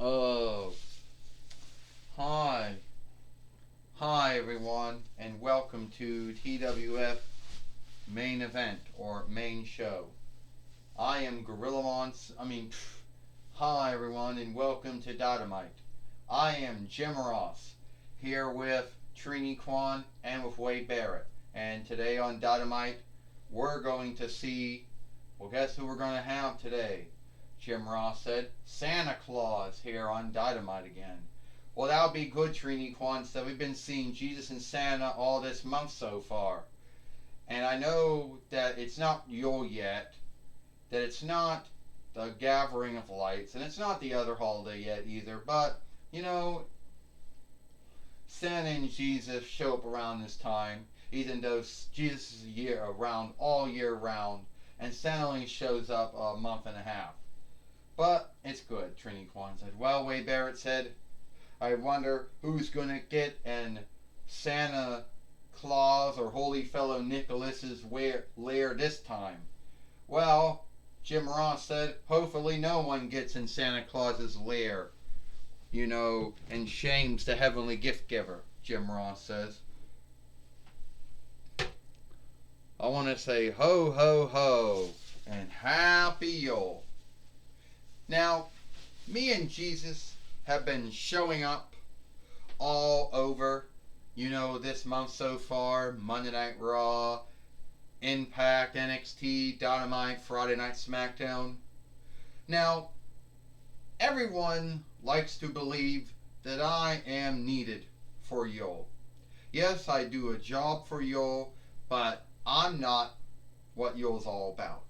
Oh, hi. Hi, everyone, and welcome to TWF Main Event or Main Show. I am hi, everyone, and welcome to Dynamite. I am Jim Ross, here with Trini Kwan and with Wade Barrett. And today on Dynamite, we're going to see, well, guess who we're going to have today? Jim Ross said, Santa Claus here on Dynamite again. Well, that would be good, Trini Kwan said. We've been seeing Jesus and Santa all this month so far. And I know that it's not Yule yet, that it's not the gathering of lights, and it's not the other holiday yet either, but, you know, Santa and Jesus show up around this time, even though Jesus is around all year round, and Santa only shows up a month and a half. But it's good, Trini Kwan said. Well, Wade Barrett said, I wonder who's going to get in Santa Claus or Holy Fellow Nicholas's lair this time. Well, Jim Ross said, hopefully no one gets in Santa Claus's lair, and shames the heavenly gift giver, Jim Ross says. I want to say ho, ho, ho, and happy Yule. Now, me and Jesus have been showing up all over, this month so far. Monday Night Raw, Impact, NXT, Dynamite, Friday Night SmackDown. Now, everyone likes to believe that I am needed for Yule. Yes, I do a job for Yule, but I'm not what Yule's all about.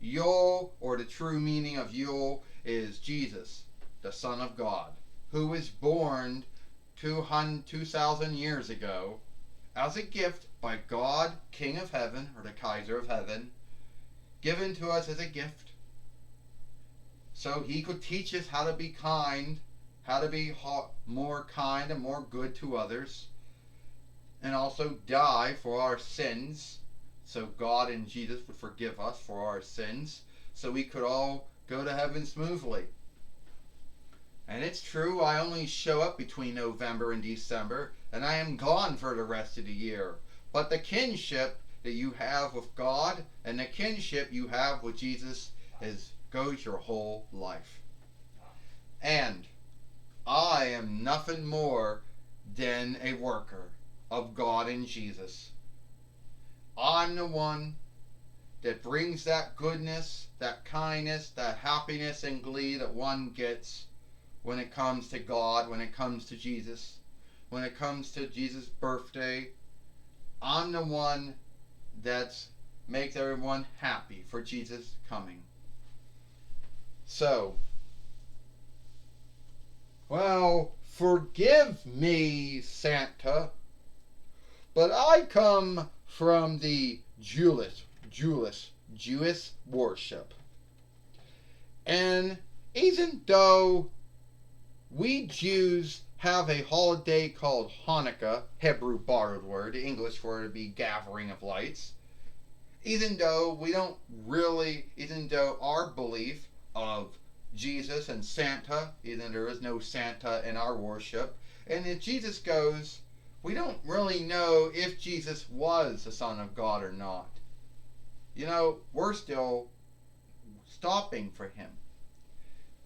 Yule, or the true meaning of Yule, is Jesus, the Son of God, who was born 2,000 years ago as a gift by God, King of Heaven, or the Kaiser of Heaven, given to us as a gift so he could teach us how to be kind, how to be more kind and more good to others, and also die for our sins so God and Jesus would forgive us for our sins so we could all go to heaven smoothly. And it's true, I only show up between November and December, and I am gone for the rest of the year. But the kinship that you have with God and the kinship you have with Jesus goes your whole life. And I am nothing more than a worker of God and Jesus. I'm the one that brings that goodness, that kindness, that happiness and glee that one gets when it comes to God, when it comes to Jesus, when it comes to Jesus' birthday. I'm the one that makes everyone happy for Jesus coming. So, well, forgive me, Santa, but I come from the Jewish worship. And even though we Jews have a holiday called Hanukkah, Hebrew borrowed word, English word would be gathering of lights, even though our belief of Jesus and Santa, even there is no Santa in our worship, and if Jesus goes, we don't really know if Jesus was the Son of God or not. We're still stopping for him.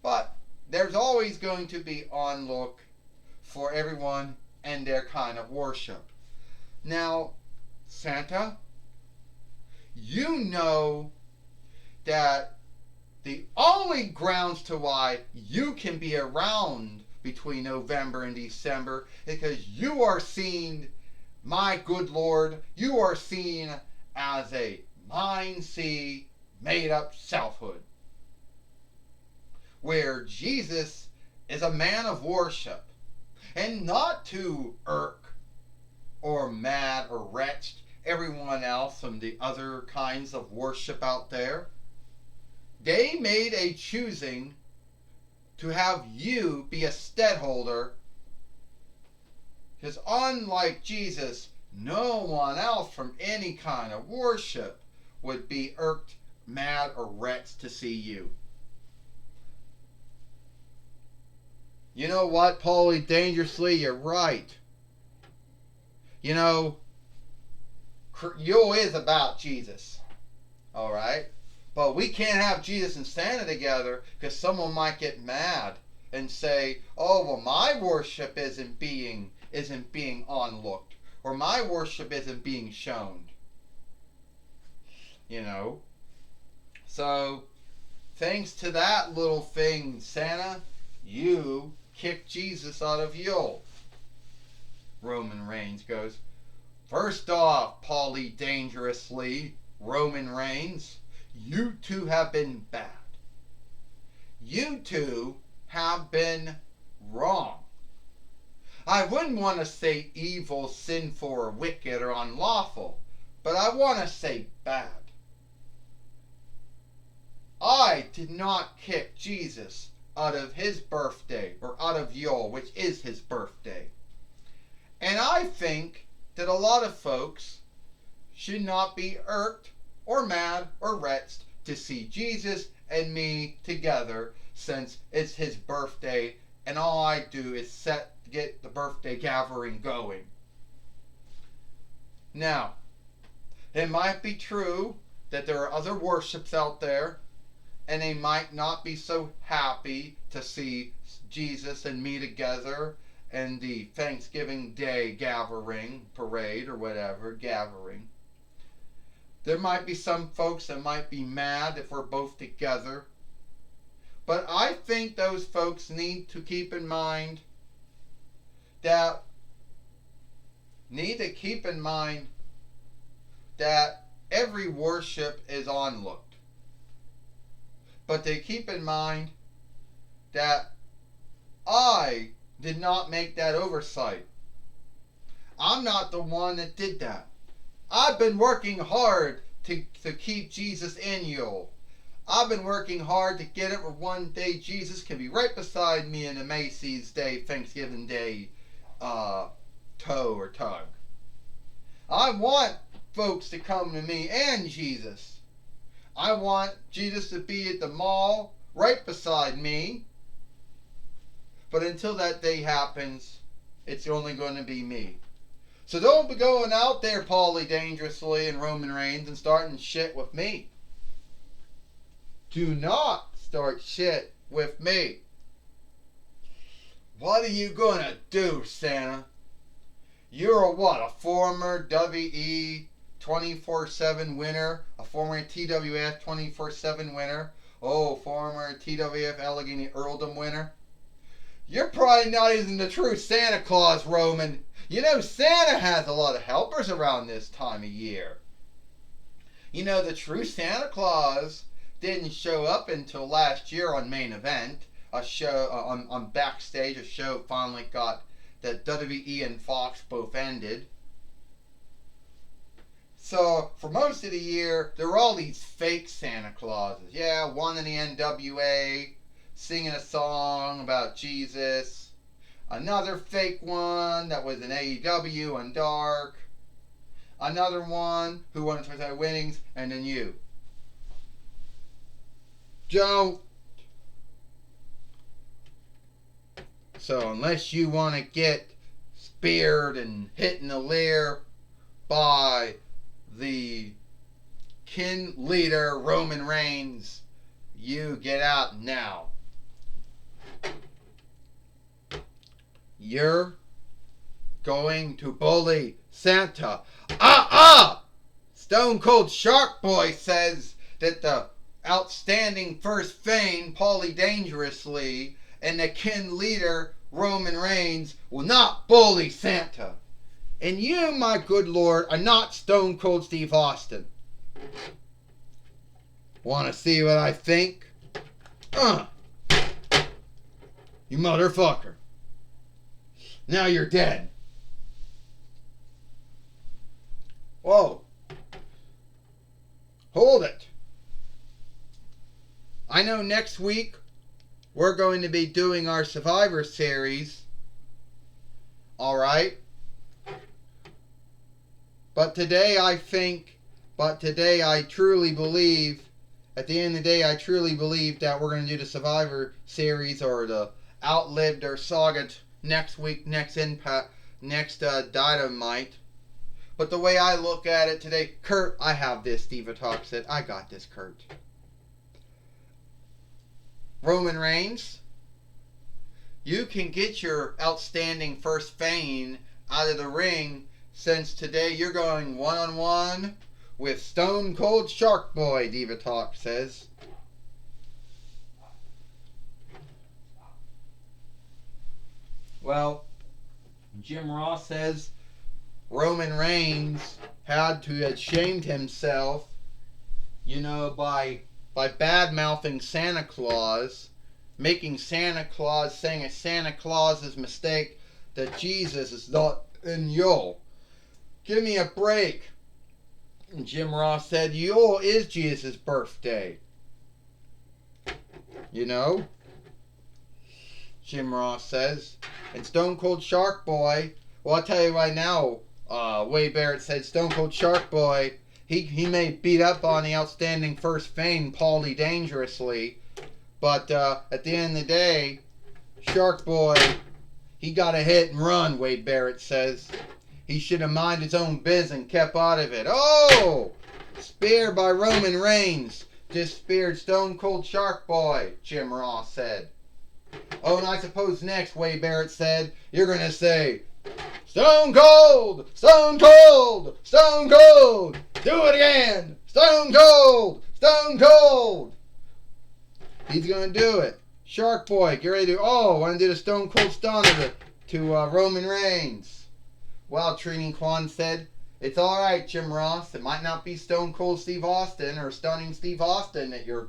But there's always going to be on look for everyone and their kind of worship. Now, Santa, you know that the only grounds to why you can be around between November and December is because you are seen, my good Lord, you are seen as a mind-see, made-up selfhood, where Jesus is a man of worship, and not to irk or mad or wretched everyone else from the other kinds of worship out there. They made a choosing to have you be a stedholder, because unlike Jesus, no one else from any kind of worship would be irked, mad, or wretched to see you. You know what, Paulie Dangerously, you're right. You know, Yule is about Jesus. Alright? But we can't have Jesus and Santa together because someone might get mad and say, oh, well, my worship isn't being onlooked, or my worship isn't being shown. You know? So, thanks to that little thing, Santa, you kicked Jesus out of Yule. Roman Reigns goes, first off, Paulie Dangerously, Roman Reigns, you two have been bad. You two have been wrong. I wouldn't want to say evil, sinful, or wicked, or unlawful, but I want to say bad. I did not kick Jesus out of his birthday, or out of Yule, which is his birthday. And I think that a lot of folks should not be irked or mad or vexed to see Jesus and me together, since it's his birthday and all I do is get the birthday gathering going. Now, it might be true that there are other worships out there and they might not be so happy to see Jesus and me together and the Thanksgiving Day gathering, parade, or whatever, gathering. There might be some folks that might be mad if we're both together. But I think those folks need to keep in mind that every worship is onlooked. But they keep in mind that I did not make that oversight. I'm not the one that did that. I've been working hard to keep Jesus in Yule. I've been working hard to get it where one day Jesus can be right beside me in a Macy's Day, Thanksgiving Day tow or tug. I want folks to come to me and Jesus. I want Jesus to be at the mall right beside me. But until that day happens, it's only going to be me. So don't be going out there, Paulie Dangerously and Roman Reigns, and starting shit with me. Do not start shit with me. What are you going to do, Santa? You're a what? A former WE 24/7 winner? A former TWF 24/7 winner? Oh, former TWF Allegheny Earldom winner? You're probably not even the true Santa Claus, Roman. You know, Santa has a lot of helpers around this time of year. You know, the true Santa Claus didn't show up until last year on Main Event, a show on Backstage. A show finally got that WWE and Fox both ended. So for most of the year, there were all these fake Santa Clauses. Yeah, one in the NWA singing a song about Jesus. Another fake one that was in AEW and Dark. Another one who won 25 winnings, and then you. Joe. So unless you want to get speared and hit in the rear by the kin leader Roman Reigns, you get out now. You're going to bully Santa. Stone Cold Shark Boy says that the outstanding first Fane, Paulie Dangerously, and the kin leader, Roman Reigns, will not bully Santa. And you, my good lord, are not Stone Cold Steve Austin. Want to see what I think? You motherfucker. Now you're dead. Whoa. Hold it. I know next week we're going to be doing our Survivor Series. Alright? But today I truly believe, at the end of the day, I truly believe that we're going to do the Survivor Series or the outlive their saga next week, next Impact, next Dynamite. But the way I look at it today, Kurt, I have this, Diva Talk said. I got this, Kurt. Roman Reigns, you can get your outstanding first feign out of the ring, since today you're going one-on-one with Stone Cold Shark Boy, Diva Talk says. Well, Jim Ross says Roman Reigns had to have shamed himself, by bad-mouthing Santa Claus, making Santa Claus, saying it's Santa Claus's mistake that Jesus is not in Yule. Give me a break. And Jim Ross said Yule is Jesus' birthday. Jim Ross says. And Stone Cold Shark Boy, well, I'll tell you right now, Wade Barrett said Stone Cold Shark Boy, he may beat up on the outstanding first fame, Paulie Dangerously, but at the end of the day, Shark Boy, he got a hit and run, Wade Barrett says. He should have minded his own biz and kept out of it. Oh! Spear by Roman Reigns. Just speared Stone Cold Shark Boy, Jim Ross said. Oh, and I suppose next, Wade Barrett said, you're going to say, Stone Cold! Stone Cold! Stone Cold! Do it again! Stone Cold! Stone Cold! He's going to do it. Shark Boy, get ready to do, want to do the Stone Cold Stunner to Roman Reigns. Well, Trini Kwan said, it's alright, Jim Ross. It might not be Stone Cold Steve Austin or Stunning Steve Austin that you're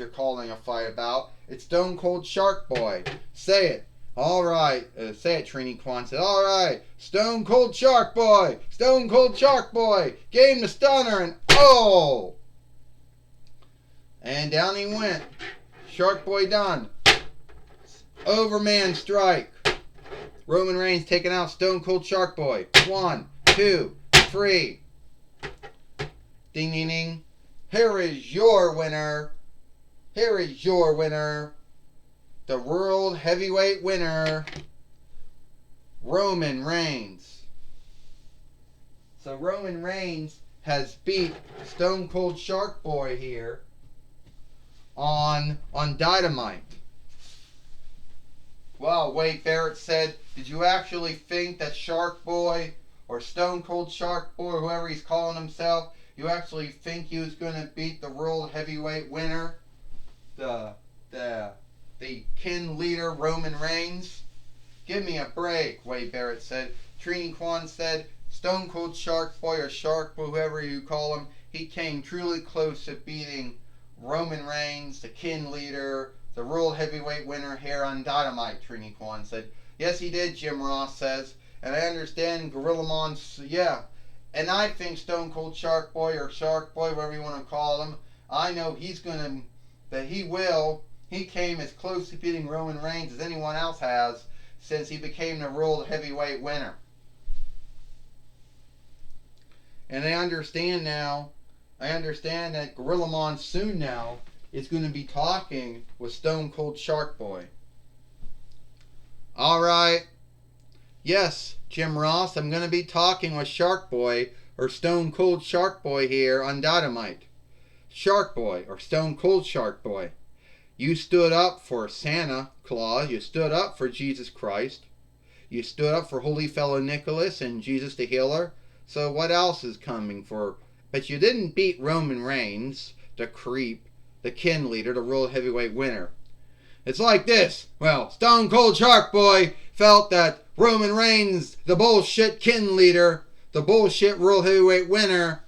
calling a fight about. It's Stone Cold Shark Boy. Say it. Alright. Say it, Trini Kwan said. Alright. Stone Cold Shark Boy. Stone Cold Shark Boy. Game the stunner and oh! And down he went. Shark Boy done. Overman strike. Roman Reigns taking out Stone Cold Shark Boy. 1, 2, 3. Ding, ding, ding. Here is your winner. Here is your winner. The World Heavyweight winner, Roman Reigns. So Roman Reigns has beat Stone Cold Shark Boy here on Dynamite. Well, Wade Barrett said, did you actually think that Shark Boy or Stone Cold Shark Boy, or whoever he's calling himself, you actually think he was going to beat the World Heavyweight winner, the kin leader Roman Reigns? Give me a break, Wade Barrett said. Trini Kwan said, Stone Cold Shark Boy or Shark Boy, whoever you call him, he came truly close to beating Roman Reigns, the kin leader, the World Heavyweight winner here on Dynamite, Trini Kwan said. Yes, he did, Jim Ross says. And I understand Gorilla Mon's, yeah. And I think Stone Cold Shark Boy or Shark Boy, whatever you want to call him, I know he came as close to beating Roman Reigns as anyone else has since he became the World Heavyweight winner. And I understand that Gorilla Monsoon now is going to be talking with Stone Cold Shark Boy. Alright. Yes, Jim Ross, I'm going to be talking with Shark Boy or Stone Cold Shark Boy here on Dynamite. Shark Boy or Stone Cold Shark Boy. You stood up for Santa Claus. You stood up for Jesus Christ. You stood up for Holy Fellow Nicholas and Jesus the Healer. So what else is coming for? But you didn't beat Roman Reigns, the creep, the kin leader, the World Heavyweight winner. It's like this. Well, Stone Cold Shark Boy felt that Roman Reigns, the bullshit kin leader, the bullshit World Heavyweight winner,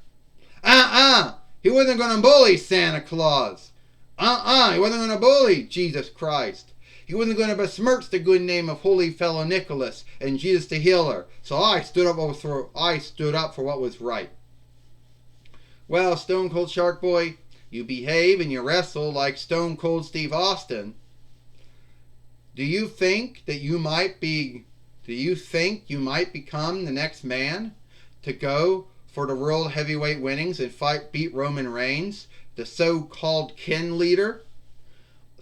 he wasn't going to bully Santa Claus. He wasn't going to bully Jesus Christ. He wasn't going to besmirch the good name of Holy Fellow Nicholas and Jesus the Healer. So I stood up for what was right. Well, Stone Cold Shark Boy, you behave and you wrestle like Stone Cold Steve Austin. Do you think you might become the next man to go for the World Heavyweight winnings and beat Roman Reigns, the so-called kin leader?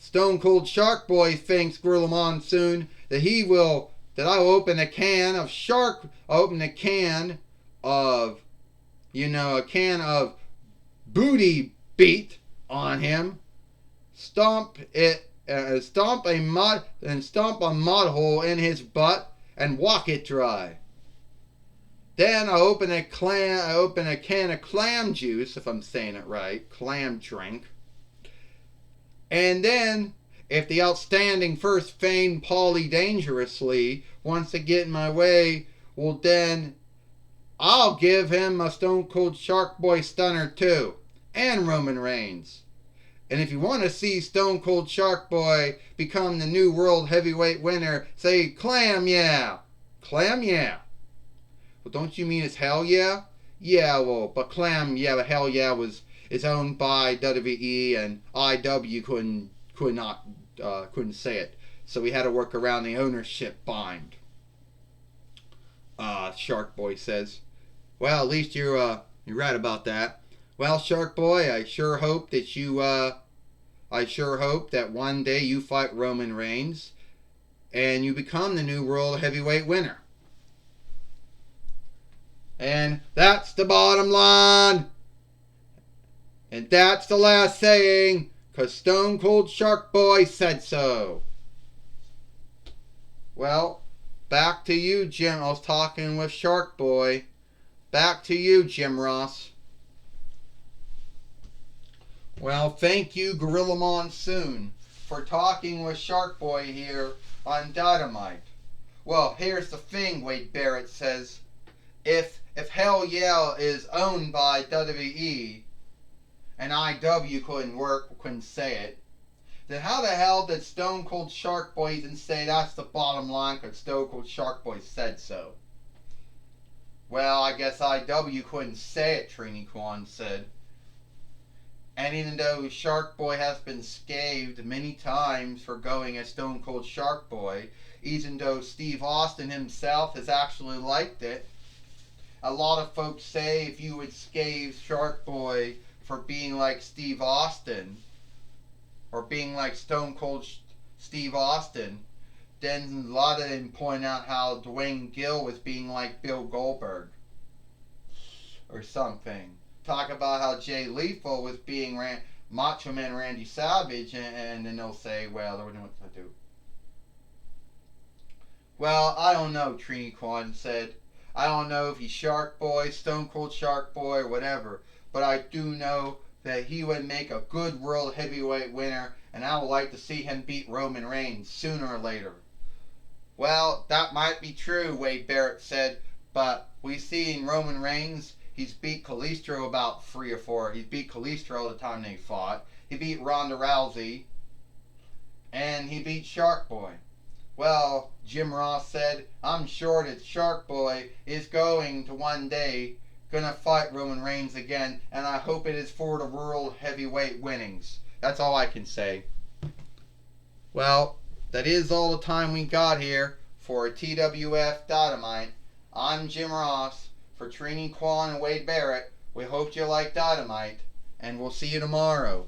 Stone Cold Shark Boy thinks, Gorilla Monsoon, that I will open a can of a can of booty beat on him, stomp a mud hole in his butt, and walk it dry. Then I open a can of clam juice, if I'm saying it right, clam drink. And then, if the outstanding first fame Paulie Dangerously wants to get in my way, well then, I'll give him a Stone Cold Shark Boy stunner too, and Roman Reigns. And if you want to see Stone Cold Shark Boy become the new world heavyweight winner, say clam yeah. Clam yeah. Well, don't you mean it's hell yeah? Yeah, well, but clam yeah, but hell yeah is owned by WWE, and IW couldn't say it, so we had to work around the ownership bind. Shark Boy says. Well, at least you're right about that. Well, Shark Boy, I sure hope that one day you fight Roman Reigns and you become the new world heavyweight winner. And that's the bottom line. And that's the last saying, 'cause Stone Cold Shark Boy said so. Well, back to you, Jim. I was talking with Shark Boy. Back to you, Jim Ross. Well, thank you, Gorilla Monsoon, for talking with Shark Boy here on Dynamite. Well, here's the thing, Wade Barrett says. If Hell Yeah is owned by WWE, and IW couldn't say it, then how the hell did Stone Cold Shark Boy even say that's the bottom line, because Stone Cold Shark Boy said so? Well, I guess IW couldn't say it, Trini Kwan said. And even though Shark Boy has been scathed many times for going as Stone Cold Shark Boy, even though Steve Austin himself has actually liked it, a lot of folks say if you would scathe Shark Boy for being like Steve Austin, or being like Stone Cold Steve Austin, then a lot of them point out how Dwayne Gill was being like Bill Goldberg, or something. Talk about how Jay Lethal was being Macho Man Randy Savage, and then they'll say, well, they don't know what to do. Well, I don't know, Trini Kwan said. I don't know if he's Shark Boy, Stone Cold Shark Boy, or whatever, but I do know that he would make a good world heavyweight winner, and I would like to see him beat Roman Reigns sooner or later. Well, that might be true, Wade Barrett said, but we've seen Roman Reigns, he's beat Kalisto about 3 or 4. He beat Kalisto the time they fought. He beat Ronda Rousey, and he beat Shark Boy. Well, Jim Ross said, I'm sure that Shark Boy is going to one day gonna fight Roman Reigns again, and I hope it is for the world heavyweight winnings. That's all I can say. Well, that is all the time we got here for TWF Dynamite. I'm Jim Ross for Trini Kwan and Wade Barrett. We hope you like Dynamite, and we'll see you tomorrow.